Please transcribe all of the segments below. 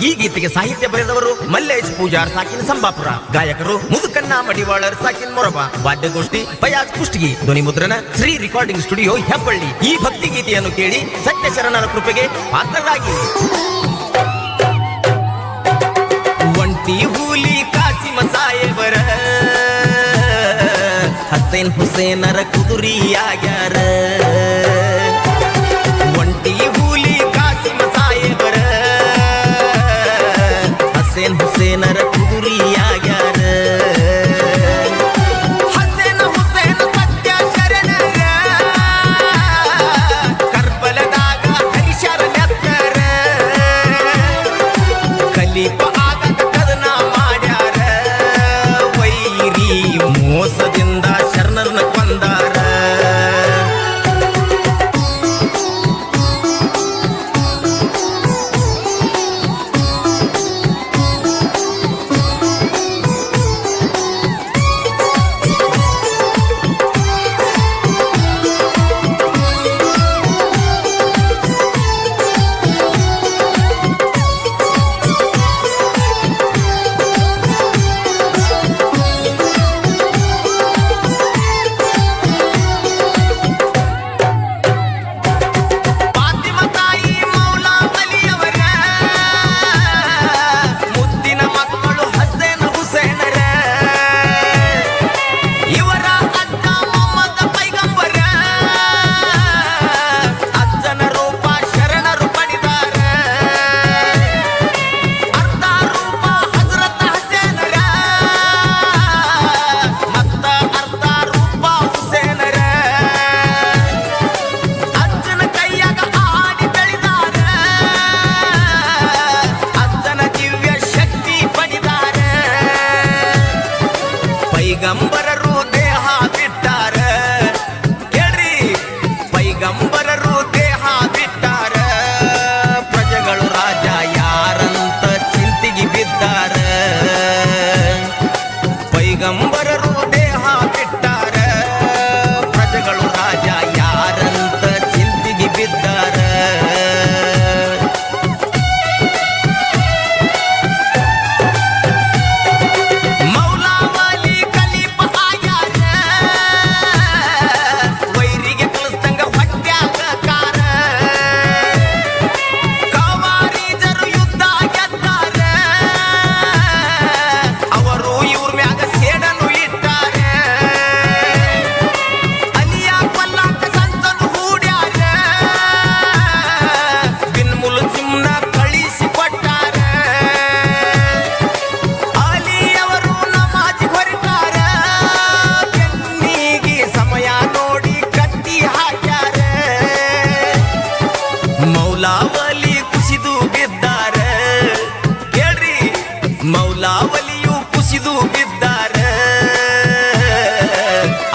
ಈ ಗೀತೆಗೆ ಸಾಹಿತ್ಯ ಬರೆದವರು ಮಲ್ಲೇಶ್ ಪೂಜಾರ್ ಸಾಕಿನ ಸಂಬಾಪುರ, ಗಾಯಕರು ಮುದುಕನ್ನ ಮಡಿವಾಳರ್ ಸಾಕಿನ ಮೊರಬ, ವಾದ್ಯಗೋಷ್ಠಿ ಫಯಾಜ್ ಕುಷ್ಟಗಿ, ಧ್ವನಿ ಮುದ್ರಣ ಶ್ರೀ ರೆಕಾರ್ಡಿಂಗ್ ಸ್ಟುಡಿಯೋ ಹೆಬ್ಬಳ್ಳಿ. ಈ ಭಕ್ತಿ ಗೀತೆಯನ್ನು ಕೇಳಿ ಸತ್ಯ ಶರಣರ ಕೃಪೆಗೆ ಪಾತ್ರರಾಗಿ. ಒಂಟಿ ಹೂಲಿ ಕಾಸಿಮ ಸಾಯೇಬರ ಹಸೇನ್ ಹುಸೇನರ ಕುದುರಿಯಾಗ್ಯಾರ. ಒಂಟಿ ಹೂಲಿ ಕಾಸಿಮ ಸಾಯೇಬರ ಹಸೇನ್ ಹುಸೇನರ ಕುದುರಿಯಾಗ್ಯಾರ. ಹಸೇನ ಹುಸೇನ ಸತ್ಯ ಶರಣರ ಕರ್ಬಲದಾಗ ಹರಿಶರ ನೆತ್ತರ. ಖಲೀಫ ಆಗದ ಕದನ ಮಾಡ್ಯಾರ, ವೈರಿ ಮೋಸದಿಂದ ಶರಣರನ್ನ ಕೊಂದಾರ. ಪೈಗಂಬರರು ದೇಹ ಬಿಟ್ಟಾರ, ಕೇಳ್ರಿ ಪೈಗಂಬರರು ದೇಹ ಬಿಟ್ಟಾರ. ಪ್ರಜೆಗಳು ರಾಜ ಯಾರಂತ ಚಿಂತಿಗೆ ಬಿದ್ದಾರ. ಪೈಗಂಬರರು ದೇಹ ಬಿಟ್ಟಾರ, ಪ್ರಜೆಗಳು ರಾಜ ಯಾರಂತ ಚಿಂತಿಗೆ ಬಿದ್ದಾರ. ಮೌಲಾವಲಿ ಕುಸಿದು ಬಿದ್ದಾರ, ಕೇಳ್ರಿ ಮೌಲಾವಲಿಯು ಕುಸಿದು ಬಿದ್ದಾರ.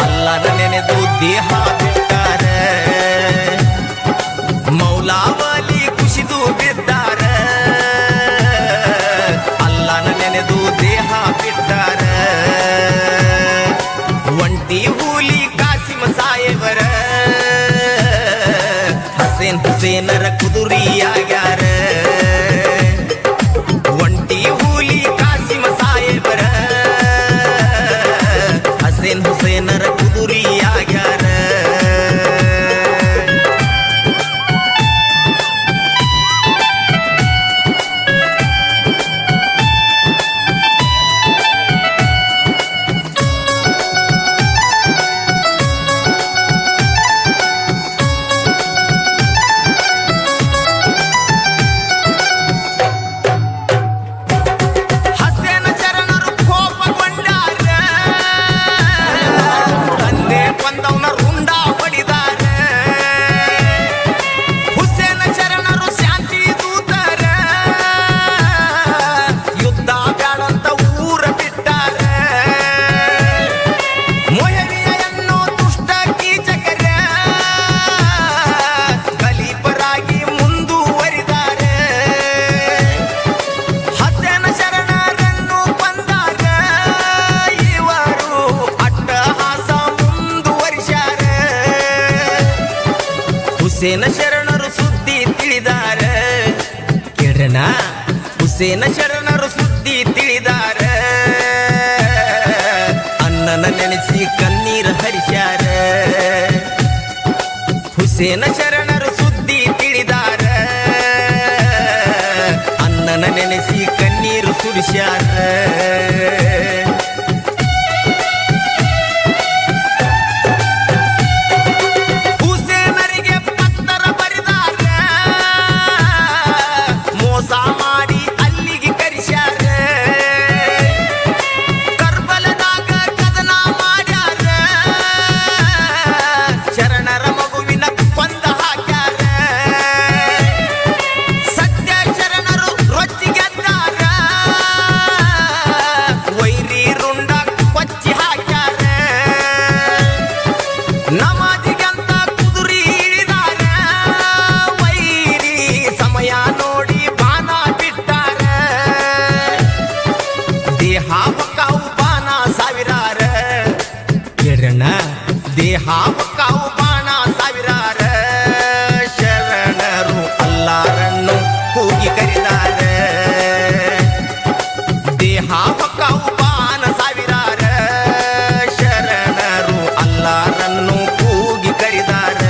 ಅಲ್ಲನ ನೆನೆದು ದೇಹ ಬಿಟ್ಟಾರ. ಮೌಲಾವಲಿ ಕುಸಿದು ಬಿದ್ದಾರ, ಅಲ್ಲನ ನೆನೆದು ದೇಹ ಬಿಟ್ಟಾರ. ಒಂಟಿ ಹೂಲಿ ಕಾಸಿಮ ಸಾಯೇಬರ ಹಸೇನ್ ಹುಸೇನರ ಕುದುರಿಯಾಗ್ಯಾರ. ಒಂಟಿ ಹೂಲಿ ಕಾಸಿಮ ಸಾಯೇಬರ ಹಸೇನ್ ಹುಸೇನರ ಕುದುರಿಯಾಗ್ಯಾರ. ಹುಸೇನ ಶರಣರು ಸುದ್ದಿ ತಿಳಿದಾರ, ಕೇಳ್ರನ ಹುಸೇನ ಶರಣರು ಸುದ್ದಿ ತಿಳಿದಾರ ಅಣ್ಣನ ನೆನೆಸಿ ಕಣ್ಣೀರ ಹರಿಸ್ಯಾರ ಹುಸೇನ ಶರಣರು ಸುದ್ದಿ ತಿಳಿದಾರ ಅಣ್ಣನ ನೆನೆಸಿ ಕಣ್ಣೀರು ಸುರಿಸ್ಯಾರ ದೇಹ ಕಾವು ಬಾಣ ಸಾವಿರಾರ ಶರಣರು ಅಲ್ಲಾರನ್ನು ಕೂಗಿ ಕರೆದಾರ ದೇಹ ಕಾವು ಬಾಣ ಸಾವಿರಾರ ಶರಣರು ಅಲ್ಲಾರನ್ನು ಕೂಗಿ ಕರೆದಾರ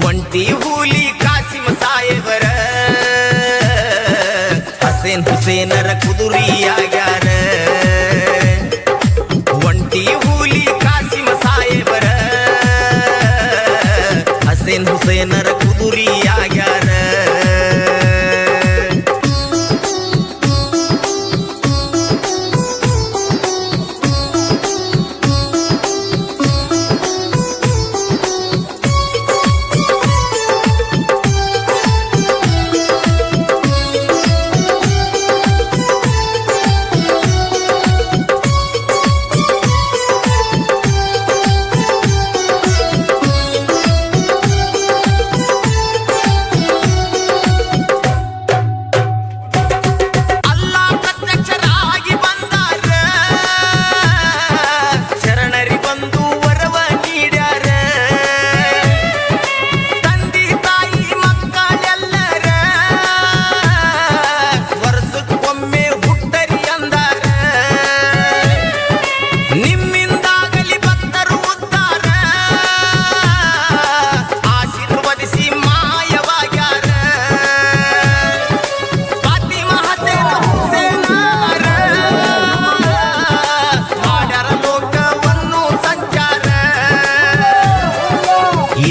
ಒಂಟಿ ಹೂಲಿ ಕಾಸಿಮ ಸಾಹೇಬರ ಹಸೇನ್ ಹುಸೇನರ ಕುದುರಿಯಾಗ್ಯಾರ ಒಂಟಿ ಹೂಲಿ ಕಾಸಿಮ ಸಾಹೇಬರ ಹಸೇನ್ ಹುಸೇನರ ಕುದುರಿಯಾಗ್ಯಾರ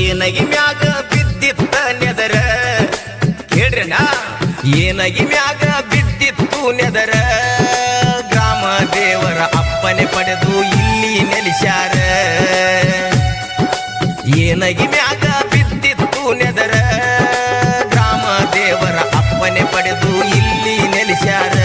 ಏನಗಿ ಮ್ಯಾಗ ಬಿದ್ದಿತ್ತ ನೆದರ ಕೇಳ್ರಣ್ಣ ಏನಗಿ ಮ್ಯಾಗ ಬಿದ್ದಿತ್ತು ನೆದರ ಗ್ರಾಮ ದೇವರ ಅಪ್ಪನೆ ಪಡೆದು ಇಲ್ಲಿ ನೆಲೆಸ್ಯಾರ ಏನಗಿ ಮ್ಯಾಗ ಬಿದ್ದಿತ್ತು ನೆದರ ಗ್ರಾಮ ದೇವರ ಅಪ್ಪನೆ ಪಡೆದು ಇಲ್ಲಿ ನೆಲೆಸ್ಯಾರ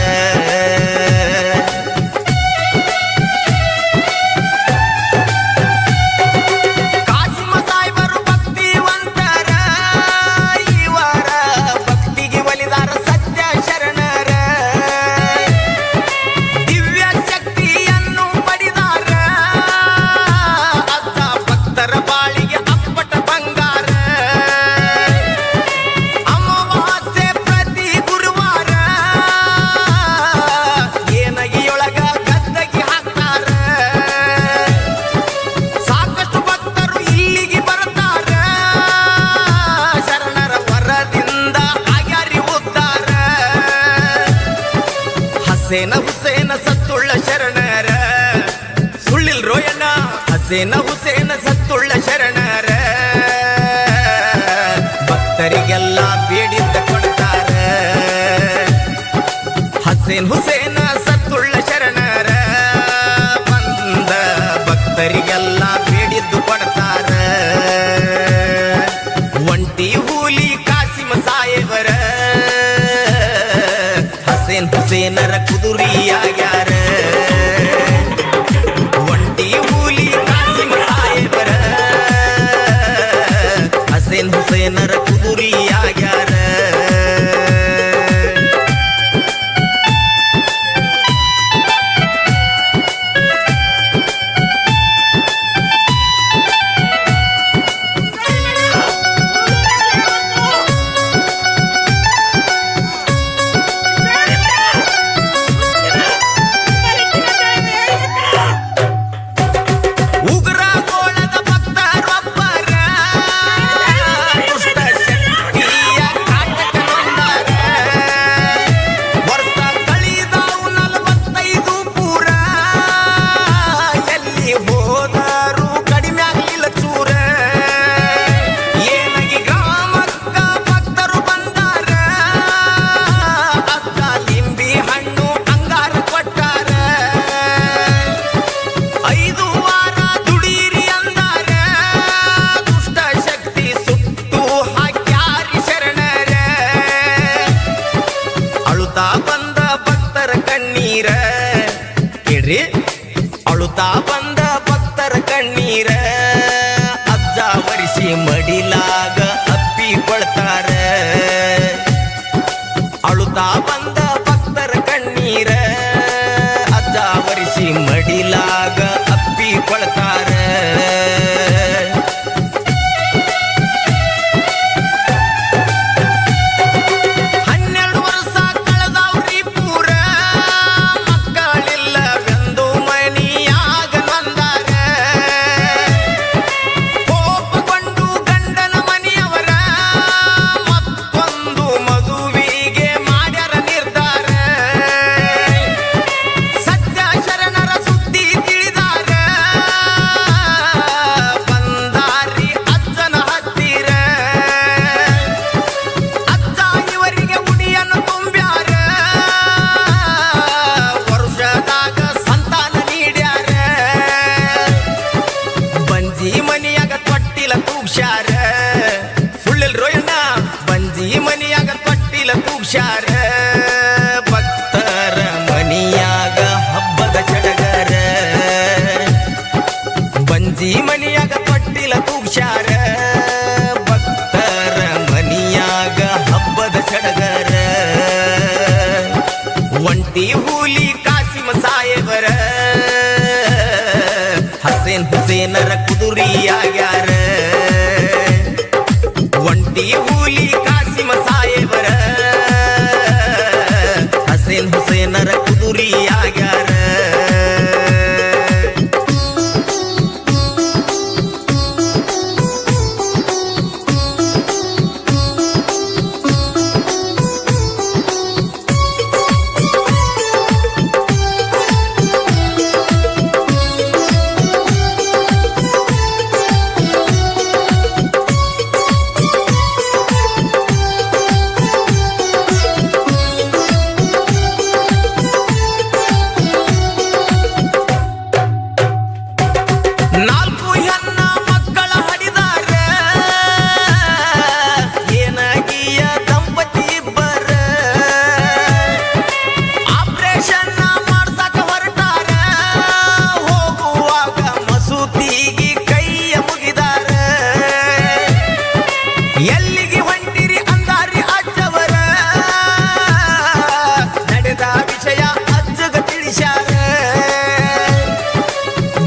ಹಸೇನ ಹುಸೇನ ಸತ್ತುಳ್ಳ ಶರಣರ ಸುಳ್ಳಿಲ್ ರೋಯಣ್ಣ ಹಸೇನ ಹುಸೇನ ಸತ್ತುಳ್ಳ ಶರಣರ ಭಕ್ತರಿಗೆಲ್ಲ ಬೇಡಿದ್ದ ಕೊಡ್ತಾರ ಹಸೇನ್ ಹುಸೇನ ಸತ್ತುಳ್ಳ ಶರಣರ ಬಂದ ಭಕ್ತರಿಗೆಲ್ಲ ಬೇಡಿದ್ದು ಕೊಡ್ತಾರ ಒಂಟಿ ಹೂಲಿ ಕಾಸಿಮ ಸಾಹೇಬರ ಹಸೇನ್ ಹುಸೇನರ ಕುದುರಿಯಾಗ್ಯಾರ ಒಂಟಿ ಹೂಲಿ ಕಾಸಿಮ ಸಾಹೇಬರ ಹಸೇನ್ ಹುಸೇನರ ಕುದುರಿಯಾಗ್ಯಾರ ಬಂದ ಭಕ್ತರ ಕಣ್ಣೀರ ಕೇಳ್ರಿ, ಅಳುತ್ತಾ ಬಂದ ಭಕ್ತರ ಕಣ್ಣೀರ ಅಜ್ಜ ವರಿಸಿ ಮಡಿಲಾಗ ಅಪ್ಪಿಕೊಳ್ತಾರ. ಅಳುತ್ತಾ ಬಂದ ಭಕ್ತರ ಕಣ್ಣೀರ ಅಜ್ಜ ವರಿಸಿ ಮಡಿಲಾಗ ಅಪ್ಪಿಕೊಳ್ತಾರ. 12 ವರ್ಷ ಕಳೆದವ್ರಿ ಪೂರ ಮಕ್ಕಳಿಲ್ಲವೆಂದು ಮನಿಯಾಗ ಬಂದಾರ. ಕೋಪಗೊಂಡು ಗಂಡನ ಮನೆಯವರ ಮತ್ತೊಂದು ಮದುವಿಗೆ ಮಾಡ್ಯಾರ ನಿರ್ಧಾರ. ಸತ್ಯ ಶರಣರ ಸುದ್ದಿ ತಿಳಿದಾರ ಬಂದಾರಿ ಅಜ್ಜನ ಹತ್ತಿರ. ಅಜ್ಜ ಇವರಿಗೆ ಉಡಿಯನ್ನು ತುಂಬ್ಯಾರ, ವರ್ಷದಾಗ ಸಂತಾನ ನೀಡ್ಯಾರ. ಬಂಜಿ ಮನಿಯಾಗ ತೊಟ್ಟಿಲ ತೂಗ್ಸ್ಯಾರ, ಸುಳ್ಳಿಲ್ ರೋಯಣ್ಣ. ಬಂಜಿ ಮನಿಯಾಗ ತೊಟ್ಟಿಲ ತೂಗ್ಸ್ಯಾರ, ಭಕ್ತರ ಮನಿಯಾಗ ಹಬ್ಬದ ಸಡಗರ. ಬಂಜಿ ಮನಿಯಾಗ ತೊಟ್ಟಿಲ ತೂಗ್ಸ್ಯಾರ, ಭಕ್ತರ ಮನಿಯಾಗ ಹಬ್ಬದ ಸಡಗರ. ಒಂಟಿ ಹೂಲಿ ಕಾಸಿಮ ಸಾಹೇಬರ ಹಸೇನ್ ಹುಸೇನರ ಕುದುರಿಯಾಗ್ಯಾರ. ಒಂಟಿ ಹೂಲಿ ಕಾಸಿಮ ಸಾಹೇಬರ ಹಸೇನ್ ಹುಸೇನರ ಕುದುರಿಯಾಗ್ಯಾರ. ನಾಲ್ಕು ಹೆಣ್ಣ ಮಕ್ಕಳ ಹಡಿದಾರ, ಏನಗಿಯ ದಂಪತಿ ಇಬ್ಬರ. ಆಪರೇಷನ್ ಮಾಡ್ಸಕ ಹೊರಟಾರ, ಹೋಗುವಾಗ ಮಸೂತಿಗೆ ಕೈಯ ಮುಗಿದಾರ. ಎಲ್ಲಿಗೆ ಹೊಂಟಿರಿ ಅಂದಾರಿ ಅಜ್ಜವರ, ನಡೆದ ವಿಷಯ ಅಜ್ಜಗ ತಿಳಿಸ್ಯಾರ.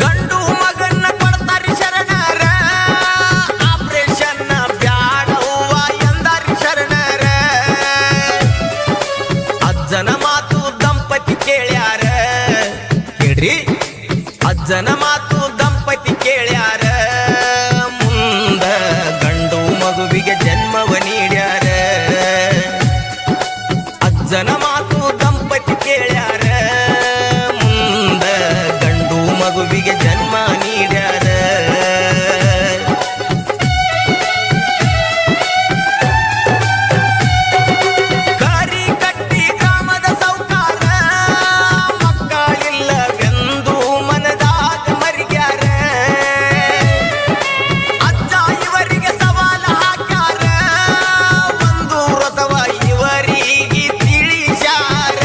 ಗಂಡು ಮಗನ್ನ ಕೊಡ್ತಾರಿ ಶರಣರ, ಆಪರೇಷನ್ ಬ್ಯಾಡವ್ವ ಎಂದಾರಿ ಶರಣರ. ಅಜ್ಜನ ಮಾತು ದಂಪತಿ ಕೇಳ್ಯಾರ, ಕೇಳ್ರಿ, ಅಜ್ಜನ ಮಾತು ದಂಪತಿ ಕೇಳ್ಯಾರ. ಮುಂದ ಗಂಡು ಮಗುವಿಗೆ ಜನ್ಮವ ನೀಡ್ಯಾರ. ಅಜ್ಜನ ಮಾತು ದಂಪತಿ ಕೇಳ್ಯಾರ, ಮುಂದ ಗಂಡು ಮಗುವಿಗೆ ಜನ್ಮ ನೀಡ್ಯಾರ. ಕರಿಕಟ್ಟಿ ಗ್ರಾಮದ ಸೌಕಾರ ಮಕ್ಕಳಿಲ್ಲವೆಂದು ಮನದಾಗ ಮರಿಗ್ಯಾರ. ಅಜ್ಜ ಇವರಿಗೆ ಸವಾಲ ಹಾಕ್ಯಾರ, ಒಂದು ವ್ರತವ ಇವರಿಗೆ ತಿಳಿಸ್ಯಾರ.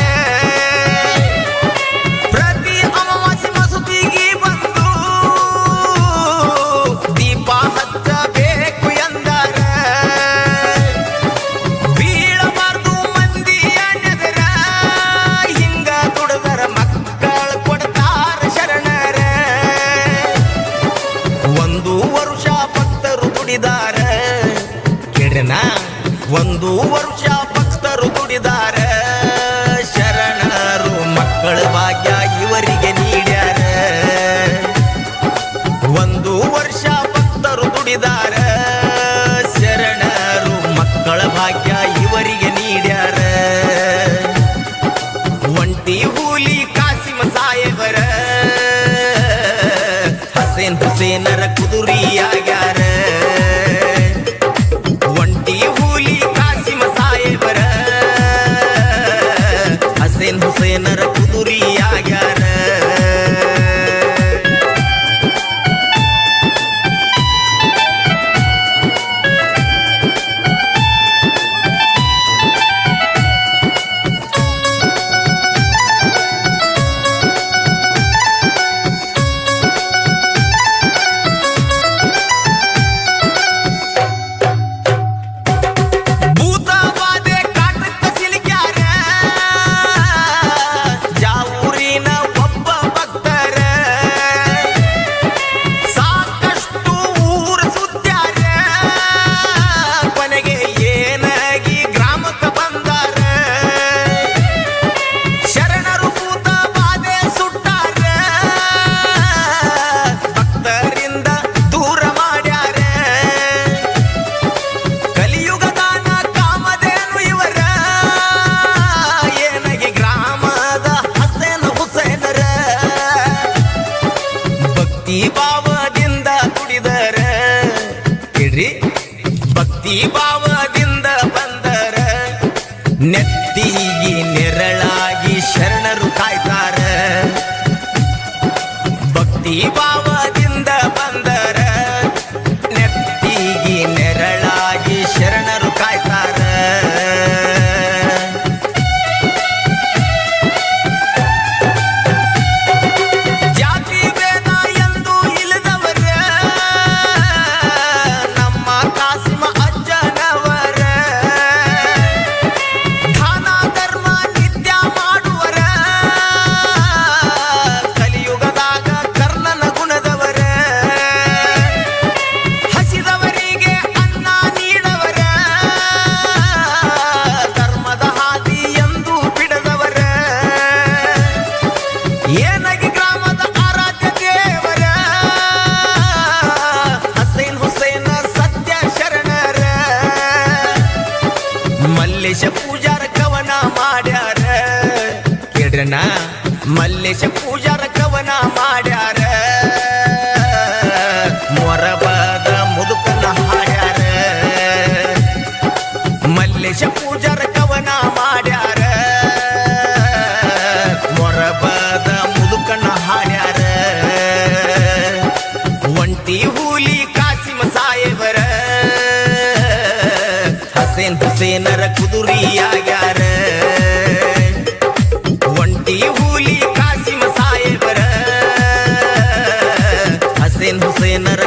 ಪ್ರತಿ ಅಮಾವಾಸ್ಯೆ ಮಸೂತಿಗೆ ಬಂದು ದೀಪ ಹಚ್ಚಬೇಕು ಎಂದಾರ. ಬೀಳಬಾರ್ದು ಮಂದಿಯ ನೆದರ, ಹಿಂಗ ದುಡದರ ಮಕ್ಕಳ ಕೊಡ್ತಾರ ಶರಣರ. 1 ವರ್ಷ ಭಕ್ತರು ದುಡಿದಾರ, ಕೇಳ್ರನ. 1 ವರ್ಷ ಭಕ್ತರು ದುಡಿದಾರ, ಶರಣರು ಮಕ್ಕಳ ಭಾಗ್ಯ ಇವರಿಗೆ ನೀಡ್ಯಾರ. 1 ವರ್ಷ ಭಕ್ತರು ದುಡಿದಾರ, ಶರಣರು ಮಕ್ಕಳ ಭಾಗ್ಯ ಇವರಿಗೆ ನೀಡ್ಯಾರ. ಒಂಟಿ ಹೂಲಿ ಕಾಸಿಮ ಸಾಹೇಬರ ಹಸೇನ್ ಹುಸೇನರ ಕುದುರಿಯಾಗ್ಯಾರ. ಒಂಟಿ ಹೂಲಿ ಕಾಸಿಮ ಸಾಹೇಬರ ಹಸೇನ್ ಹುಸೇನರ ಕುದುರಿಯಾಗ್ಯಾರ. ನೆತ್ತಿಗಿ ನೆರಳಾಗಿ ಶರಣರು ಕಾಯ್ತಾರ ಭಕ್ತಿ ಭಾವದಿಂದ ಬಂದರ ನೆತ್ತಿಗಿ ನೆರಳಾಗಿ ಶರಣರು ಕಾಯ್ತಾರ ಜಾತಿ ಭೇದ ಎಂದು ಇಲ್ಲದವರ ನಮ್ಮ ಕಾಸಿಮ ಅಜ್ಜನವರ ದಾನ ಧರ್ಮ ನಿತ್ಯ ಮಾಡುವರ ಕಲಿಯುಗದಾಗ ಕರ್ಣನ ಗುಣದವರ ಹಸಿದವರಿಗೆ ಅನ್ನ ನೀಡವರ ಧರ್ಮದ ಹಾದಿ ಎಂದು ಬಿಡದವರ ಏನಗಿ ಗ್ರಾಮದ ಆರಾಧ್ಯ ದೇವರ ಹಸೈನ್ ಹುಸೇನ ಸತ್ಯ ಶರಣರ ಮಲ್ಲೇಶ ಪೂಜಾರ ಕವನ ಮಾಡ್ಯಾರ ಕೇಳ್ರಣ್ಣ ಮಲ್ಲೇಶ ಪೂಜಾರ ಕವನ ಮಾಡ್ಯಾರ ಮೊರಬದ ಮುದುಕನ ಹಾಡ್ಯಾರ ಮಲ್ಲೇಶ ಪೂಜಾರ ಕವನ ಮಾಡ್ಯಾರ ಮೊರಬದ ಮುದುಕನ ಹಾಡ್ಯಾರ ಒಂಟಿ ಹೂಲಿ ಕಾಸಿಮ ಸಾಯೇಬರ ಹಸೇನ್ ಹುಸೇನರ ಕುದುರಿಯಾಗ್ಯಾರ ಒಂಟಿ ಹೂಲಿ ಕಾಸಿಮ ಸಾಯೇಬರ ಹಸೇನ್ ಹುಸೇನರ